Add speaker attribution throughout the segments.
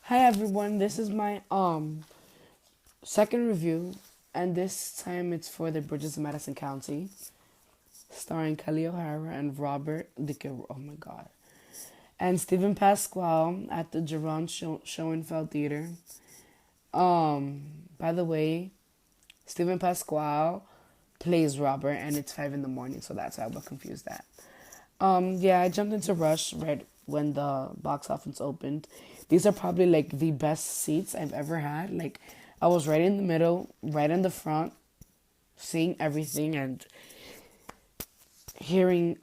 Speaker 1: Hi everyone, this is my second review, and this time it's for the Bridges of Madison County, starring Kelly O'Hara and Robert DeCaro. Oh my god. And Stephen Pasquale at the Geron Schoenfeld Theater. By the way, Stephen Pasquale plays Robert, and it's 5 in the morning, so that's why I was confused that. Yeah, I jumped into Rush right when the box office opened. These are probably like the best seats I've ever had. Like, I was right in the middle, right in the front, seeing everything and hearing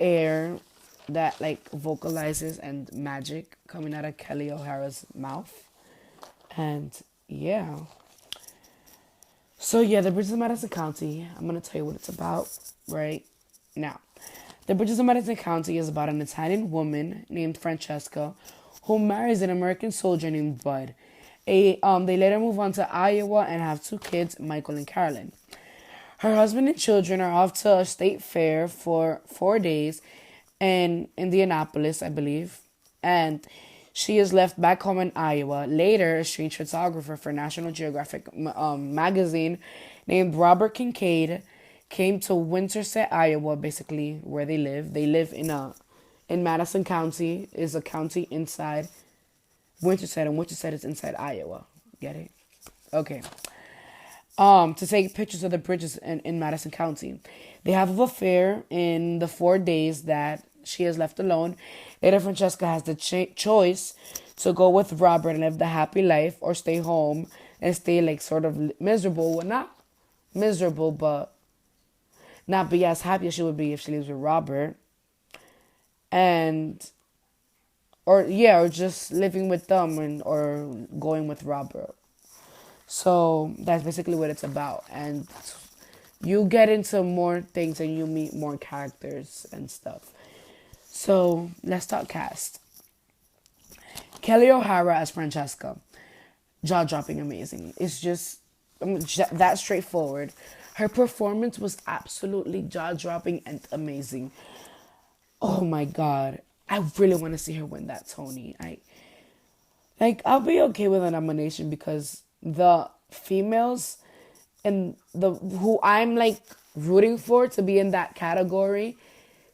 Speaker 1: air that like vocalizes and magic coming out of Kelly O'Hara's mouth. And yeah. So yeah, the Bridges of Madison County, I'm gonna tell you what it's about right now. The Bridges of Madison County is about an Italian woman named Francesca who marries an American soldier named Bud. They later move on to Iowa and have two kids, Michael and Carolyn. Her husband and children are off to a state fair for 4 days in Indianapolis, I believe, and she is left back home in Iowa. Later, a strange photographer for National Geographic magazine named Robert Kincaid came to Winterset, Iowa, basically where they live. They live in Madison County, is a county inside Winterset, and Winterset is inside Iowa. Get it? Okay. To take pictures of the bridges in Madison County. They have an affair in the 4 days that she is left alone. Later, Francesca has the choice to go with Robert and live the happy life or stay home and stay like sort of miserable. Well, not miserable, but not be as happy as she would be if she lives with Robert. And, or just living with them or going with Robert. So that's basically what it's about. And you get into more things and you meet more characters and stuff. So let's talk cast. Kelly O'Hara as Francesca. Jaw dropping amazing. It's just that straightforward. Her performance was absolutely jaw dropping and amazing. Oh my god. I really want to see her win that Tony. I'll be okay with a nomination because the females and the who I'm like rooting for to be in that category,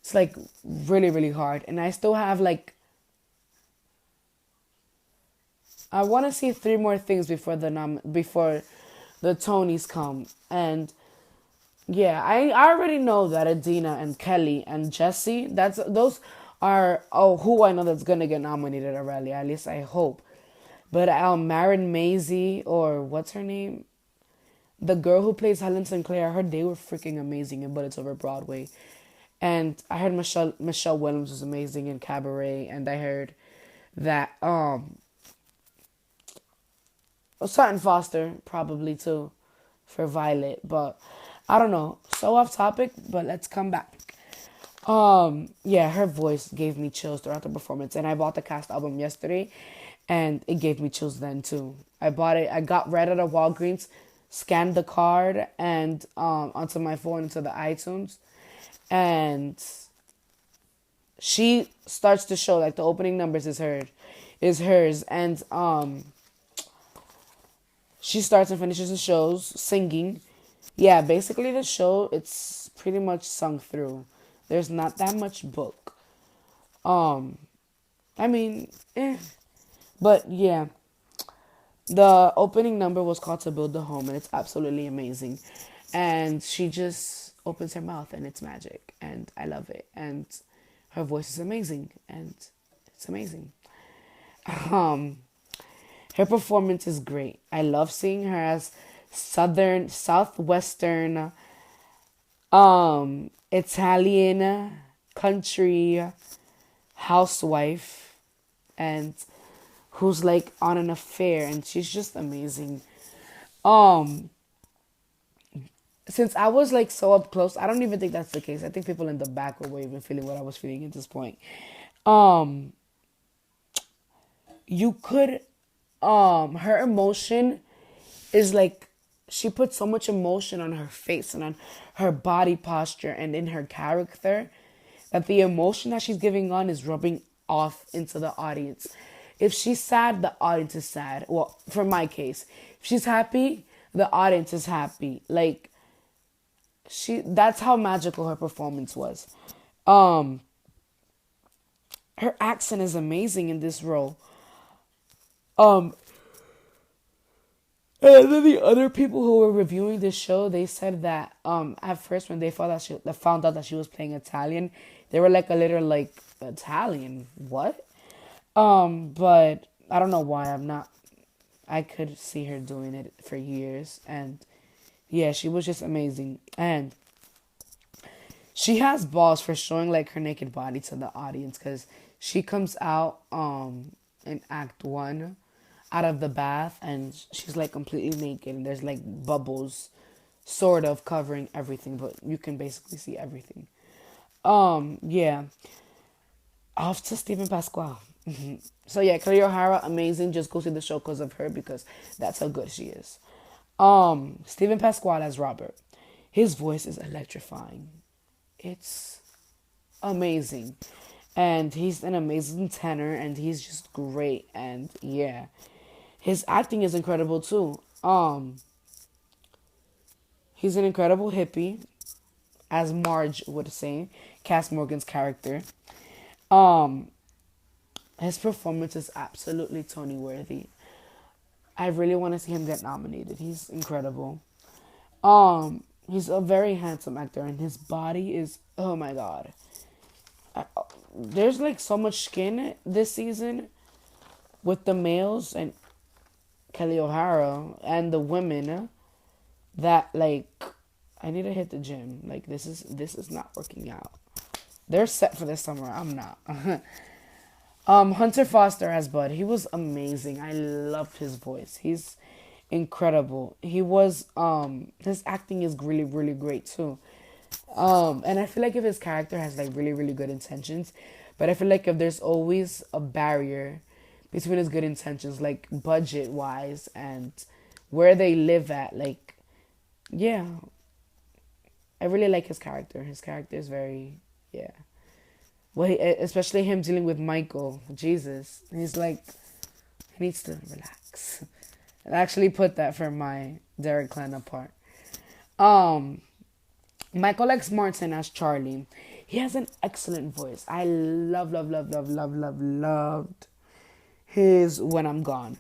Speaker 1: it's like really really hard. And I still have like I want to see three more things before before the Tonys come. And yeah, I already know that Adina and Kelly and Jesse, those are who I know that's gonna get nominated already. At least I hope. But Marin Maisie, or what's her name? The girl who plays Helen Sinclair, I heard they were freaking amazing in Bullets Over Broadway. And I heard Michelle Williams was amazing in Cabaret, and I heard that Sutton Foster probably too for Violet, but I don't know. So off topic, but let's come back. Yeah, her voice gave me chills throughout the performance, and I bought the cast album yesterday, and it gave me chills then too. I bought it. I got right out of Walgreens, scanned the card and onto my phone into the iTunes, and she starts to show like the opening numbers is hers, and she starts and finishes the shows singing. Yeah, basically the show it's pretty much sung through. There's not that much book. Um, I mean, but yeah, the opening number was called "To Build the Home," and it's absolutely amazing. And she just opens her mouth, and it's magic, and I love it. And her voice is amazing, and it's amazing. Um, Her performance is great. I love seeing her as southwestern, Italian country housewife, and who's like on an affair, and she's just amazing. Um, since I was like so up close, I don't even think that's the case. I think people in the back were even feeling what I was feeling at this point. Um, you could her emotion is like she put so much emotion on her face and on her body posture and in her character that the emotion that she's giving on is rubbing off into the audience. if she's sad, the audience is sad. Well, for my case, if she's happy, the audience is happy. Like, that's how magical her performance was. Um, her accent is amazing in this role. Um, and then the other people who were reviewing this show, they said that at first when they found out that she was playing Italian, they were like a little like Italian, what? But I don't know why I'm not. I could see her doing it for years, and yeah, she was just amazing, and she has balls for showing like her naked body to the audience because she comes out in Act One out of the bath and she's like completely naked and there's like bubbles sort of covering everything, but you can basically see everything. Yeah. Off to Stephen Pasquale. So yeah, Kelly O'Hara, amazing. Just go see the show because of her because that's how good she is. Stephen Pasquale as Robert. His voice is electrifying. It's amazing. And he's an amazing tenor and he's just great and yeah. His acting is incredible too. He's an incredible hippie, as Marge would say, Cass Morgan's character. Um, his performance is absolutely Tony worthy. I really want to see him get nominated. He's incredible. He's a very handsome actor, and his body is, oh my god. There's like so much skin this season with the males and Kelly O'Hara and the women that like I need to hit the gym. Like this is not working out. They're set for this summer. I'm not. Hunter Foster as Bud. He was amazing. I loved his voice. He's incredible. He was his acting is really really great too. And I feel like if his character has like really really good intentions, but I feel like if there's always a barrier between his good intentions, like budget wise and where they live at, like yeah, I really like his character. His character is very yeah. Well, especially him dealing with Michael. Jesus, he's like he needs to relax. I actually put that for my Derek Klena part. Michael X. Martin as Charlie. He has an excellent voice. I loved his When I'm Gone.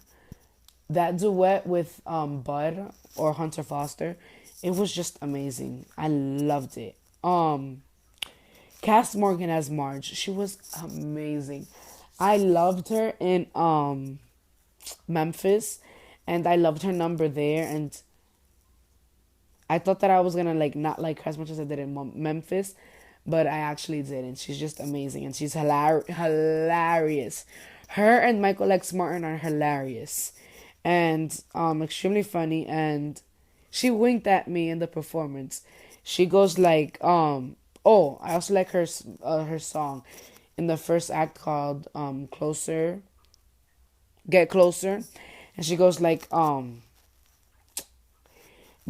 Speaker 1: That duet with Bud or Hunter Foster, it was just amazing. I loved it. Cass Morgan as Marge. She was amazing. I loved her in Memphis, and I loved her number there, and I thought that I was gonna like not like her as much as I did in Memphis, but I actually didn't. She's just amazing and she's hilarious. Her and Michael X. Martin are hilarious, and extremely funny. And she winked at me in the performance. She goes like oh, I also like her song in the first act called Closer, Get Closer, and she goes like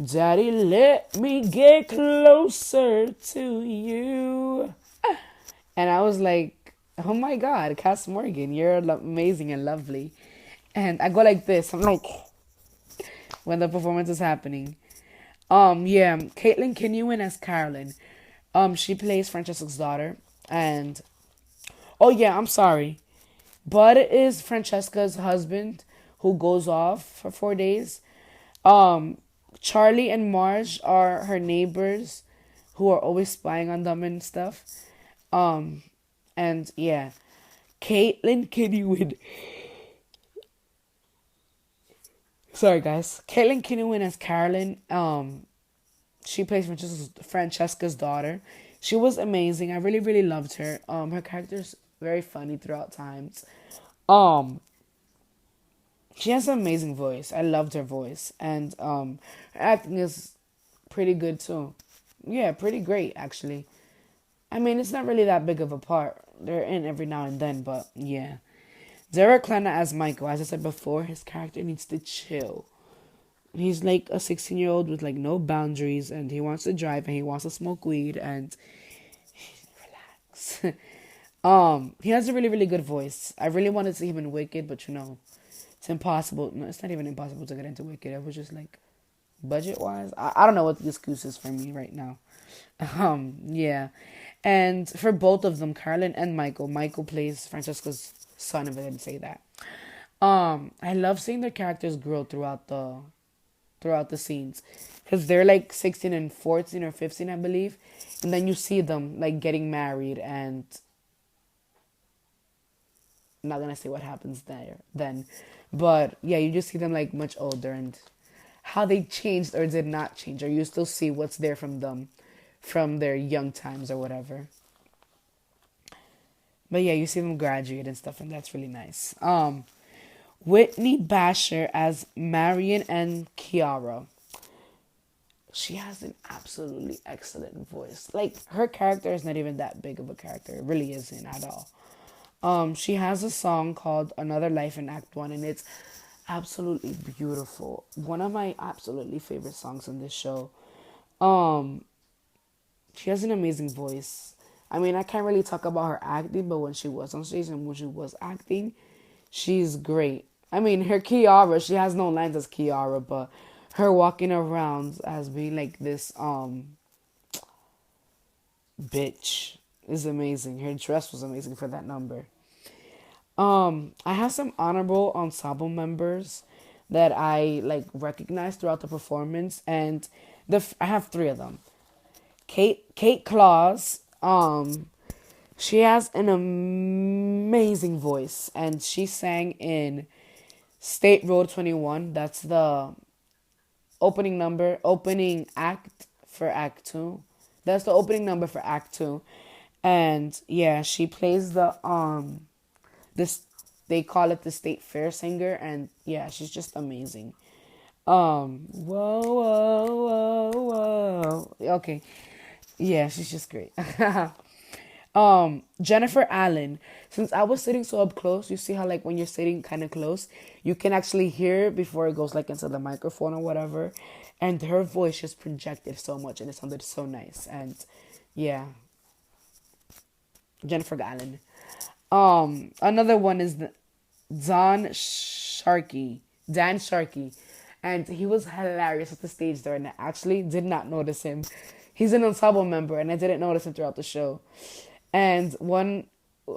Speaker 1: Daddy, let me get closer to you. And I was like, oh my God, Cass Morgan, you're amazing and lovely. And I go like this. I'm like, when the performance is happening. Yeah, Caitlin Kinnuin as Carolyn. She plays Francesca's daughter. And, oh yeah, I'm sorry. Bud is Francesca's husband who goes off for 4 days. Charlie and Marge are her neighbors who are always spying on them and stuff. And yeah, Caitlin Kinnuin. Sorry guys. Caitlin Kinnuin as Carolyn. She plays Francesca's daughter. She was amazing. I really, really loved her. Her character's very funny throughout times. She has an amazing voice. I loved her voice. And her acting is pretty good too. Yeah, pretty great actually. I mean, it's not really that big of a part. They're in every now and then, but yeah. Derek Klena as Michael. As I said before, his character needs to chill. He's like a 16-year-old with like no boundaries, and he wants to drive and he wants to smoke weed and relax. He has a really, really good voice. I really wanted to see him in Wicked, but it's impossible. No, it's not even impossible to get into Wicked. It was just like budget wise. I don't know what the excuse is for me right now. Yeah. And for both of them, Carlin and Michael. Michael plays Francesca's son, if I didn't say that. I love seeing their characters grow throughout the scenes, because they're like 16 and 14 or 15, I believe, and then you see them like getting married, and I'm not gonna say what happens there then, but yeah, you just see them like much older and how they changed or did not change, or you still see what's there from them from their young times or whatever. But yeah, you see them graduate and stuff, and that's really nice. Whitney Basher as Marion and Kiara. She has an absolutely excellent voice. Like, her character is not even that big of a character. It really isn't at all. She has a song called Another Life in Act One, and it's absolutely beautiful. One of my absolutely favorite songs in this show. Um, she has an amazing voice. I mean, I can't really talk about her acting, but when she was on stage and when she was acting, she's great. I mean, her Kiara, she has no lines as Kiara, but her walking around as being like this bitch is amazing. Her dress was amazing for that number. I have some honorable ensemble members that I like recognize throughout the performance, and I have three of them. Kate Claus, she has an amazing voice, and she sang in State Road 21. That's the opening act for Act 2. That's the opening number for Act 2. And yeah, she plays this, they call it the State Fair singer, and yeah, she's just amazing. Whoa, whoa, whoa, whoa. Okay. Yeah, she's just great. Jennifer Allen. Since I was sitting so up close, you see how like when you're sitting kind of close, you can actually hear it before it goes like into the microphone or whatever. And her voice just projected so much, and it sounded so nice. And yeah, Jennifer Allen. Another one is Dan Sharkey, and he was hilarious at the stage there, and I actually did not notice him. He's an ensemble member, and I didn't notice him throughout the show. And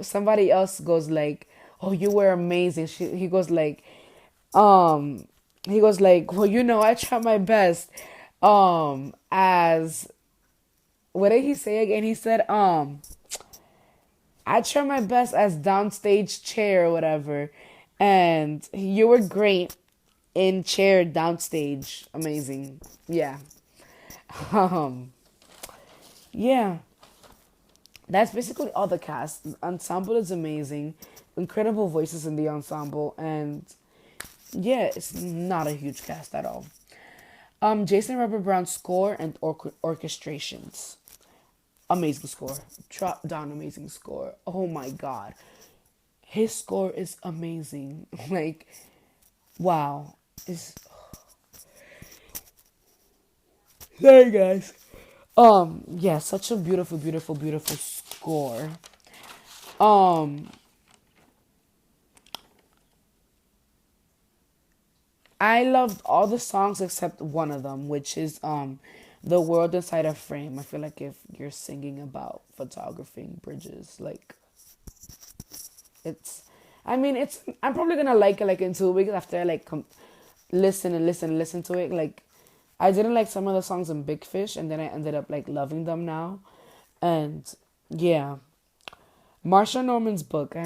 Speaker 1: somebody else goes like, "Oh, you were amazing." Um, he goes like, "Well, I try my best." As what did he say again? He said, "I try my best as downstage chair or whatever," and you were great in chair downstage. Amazing, yeah. Um, yeah. That's basically all the cast. The ensemble is amazing. Incredible voices in the ensemble. And yeah, it's not a huge cast at all. Jason Robert Brown's score and orchestrations. Amazing score. Drop down amazing score. Oh my god. His score is amazing. Like, wow. It's sorry guys. Yeah, such a beautiful, beautiful, beautiful score. Um, I loved all the songs except one of them, which is The World Inside a Frame. I feel like if you're singing about photographing bridges, like it's I mean I'm probably gonna like it like in 2 weeks after I like listen and listen and listen to it. Like, I didn't like some of the songs in Big Fish, and then I ended up like loving them now. And yeah, Marsha Norman's book.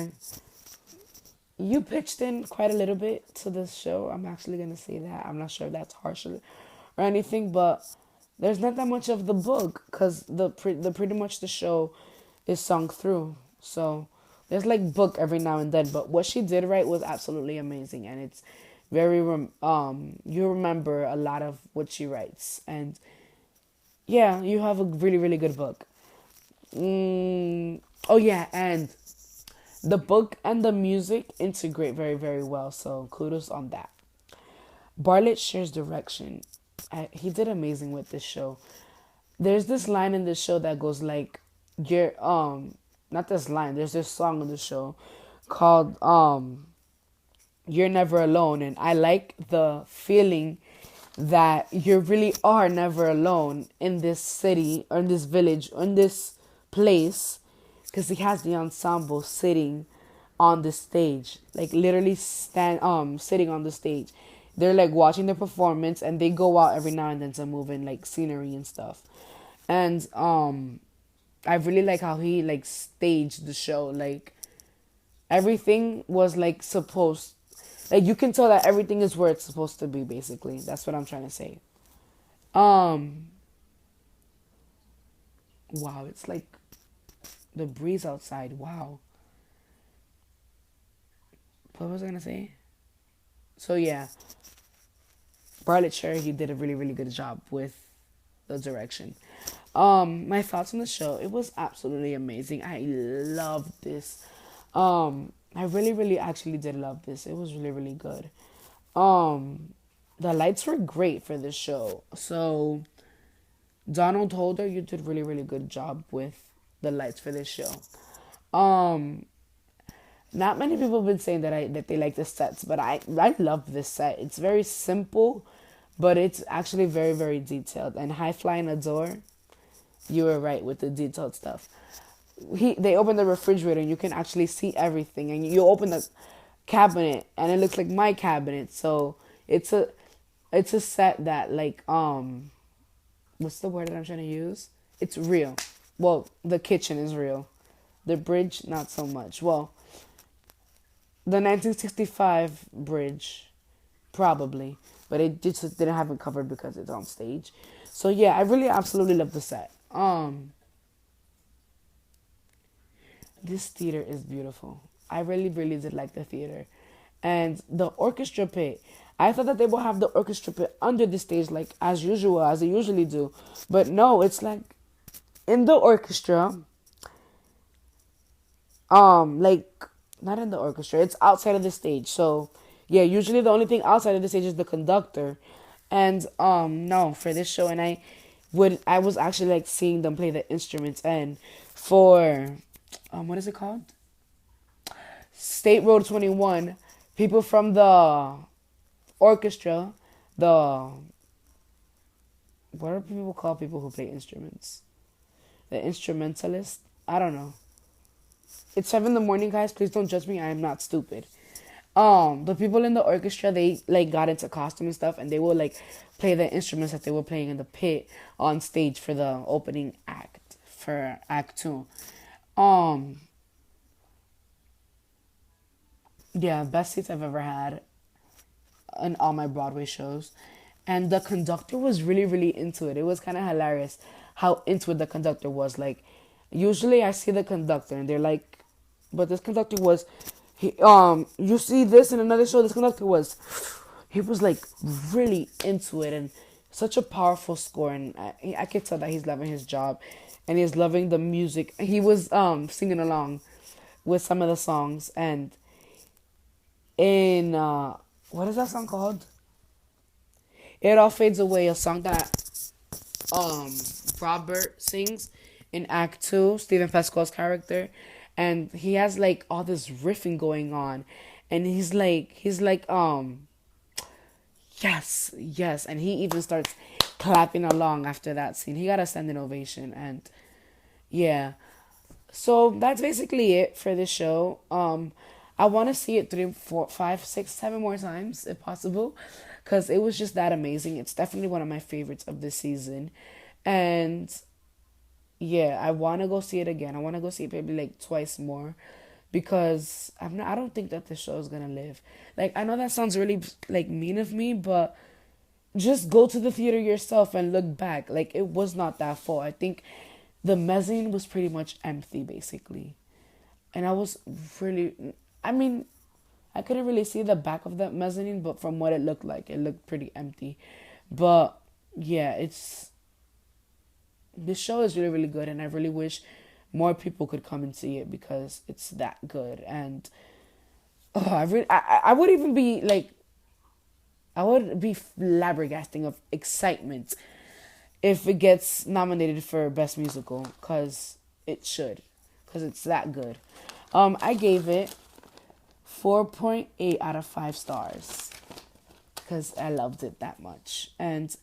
Speaker 1: You pitched in quite a little bit to this show. I'm actually gonna say that. I'm not sure if that's harsh or anything, but there's not that much of the book because the pretty much the show is sung through. So there's like book every now and then, but what she did write was absolutely amazing, and it's very you remember a lot of what she writes, and yeah, you have a really, really good book. Oh yeah, and the book and the music integrate very, very well, so kudos on that. Bartlett shares direction. He did amazing with this show. There's this line in this show that goes like, "You're not this line. There's this song on the show called "You're Never Alone," and I like the feeling that you really are never alone in this city or in this village or in this place, because he has the ensemble sitting on the stage, like literally sitting on the stage. They're like watching the performance, and they go out every now and then to move in like scenery and stuff. And I really like how he like staged the show. Like everything was like supposed, like you can tell that everything is where it's supposed to be. Basically, that's what I'm trying to say. Um, wow, it's like the breeze outside. Wow, what was I gonna say? So yeah, Bartlett Sher, he did a really really good job with the direction. My thoughts on the show. It was absolutely amazing. I loved this. I really, really actually did love this. It was really, really good. Um, the lights were great for this show. So Donald Holder, you did really, really good job with the lights for this show. Um, Not many people have been saying that they like the sets, but I love this set. It's very simple, but it's actually very, very detailed. And High Flying Adore, you were right with the detailed stuff. They open the refrigerator and you can actually see everything, and you open the cabinet and it looks like my cabinet. So it's a it's a set that like what's the word that I'm trying to use? It's real. Well, the kitchen is real. The bridge not so much. Well, the 1965 bridge probably, but it just didn't have it covered because it's on stage. So yeah, I really absolutely love the set. This theater is beautiful. I really, really did like the theater. And the orchestra pit. I thought that they would have the orchestra pit under the stage, like as usual, as they usually do. But no, it's like in the orchestra, like not in the orchestra, it's outside of the stage. So yeah, usually the only thing outside of the stage is the conductor. And no, for this show, and I was actually like seeing them play the instruments, and for what is it called? State Road 21, people from the orchestra, the what do people call people who play instruments? The instrumentalist? I don't know. It's 7 in the morning, guys. Please don't judge me. I am not stupid. The people in the orchestra, they like got into costume and stuff, and they will like play the instruments that they were playing in the pit on stage for the opening act for Act Two. Um, yeah, best seats I've ever had in all my Broadway shows. And the conductor was really, really into it. It was kind of hilarious how into it the conductor was. Like, usually I see the conductor and they're like, but this conductor was, you see this in another show, this conductor was, he was like really into it, and such a powerful score. And I could tell that he's loving his job and he's loving the music. He was singing along with some of the songs. And in, what is that song called? It All Fades Away, a song that um Robert sings in Act Two, Stephen Pasquale's character, and he has like all this riffing going on, and he's like yes, yes, and he even starts clapping along after that scene. He got a standing ovation, and yeah, so that's basically it for this show. I want to see it 3, 4, 5, 6, 7 more times if possible, because it was just that amazing. It's definitely one of my favorites of this season, and yeah, I want to go see it again. I want to go see it maybe like twice more, because I'm not. I don't think that this show is gonna live. Like, I know that sounds really like mean of me, but just go to the theater yourself and look back. Like, it was not that full. I think the mezzanine was pretty much empty, basically. And I was really, I mean, I couldn't really see the back of that mezzanine, but from what it looked like, it looked pretty empty. But yeah, this show is really, really good, and I really wish more people could come and see it because it's that good. And oh, I would even be like, I would be flabbergasting of excitement if it gets nominated for Best Musical, because it should, because it's that good. I gave it 4.8 out of 5 stars because I loved it that much. And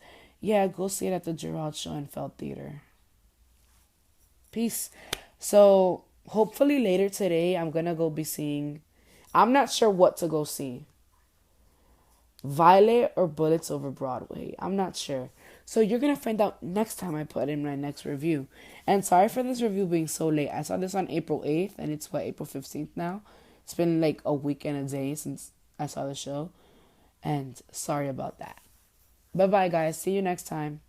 Speaker 1: yeah, go see it at the Gerald Show and Felt Theater. Peace. So hopefully later today I'm gonna go be seeing. I'm not sure what to go see. Violet or Bullets Over Broadway. I'm not sure. So you're gonna find out next time I put in my next review. And sorry for this review being so late. I saw this on April 8th and it's what, April 15th now. It's been like a week and a day since I saw the show. And sorry about that. Bye bye guys. See you next time.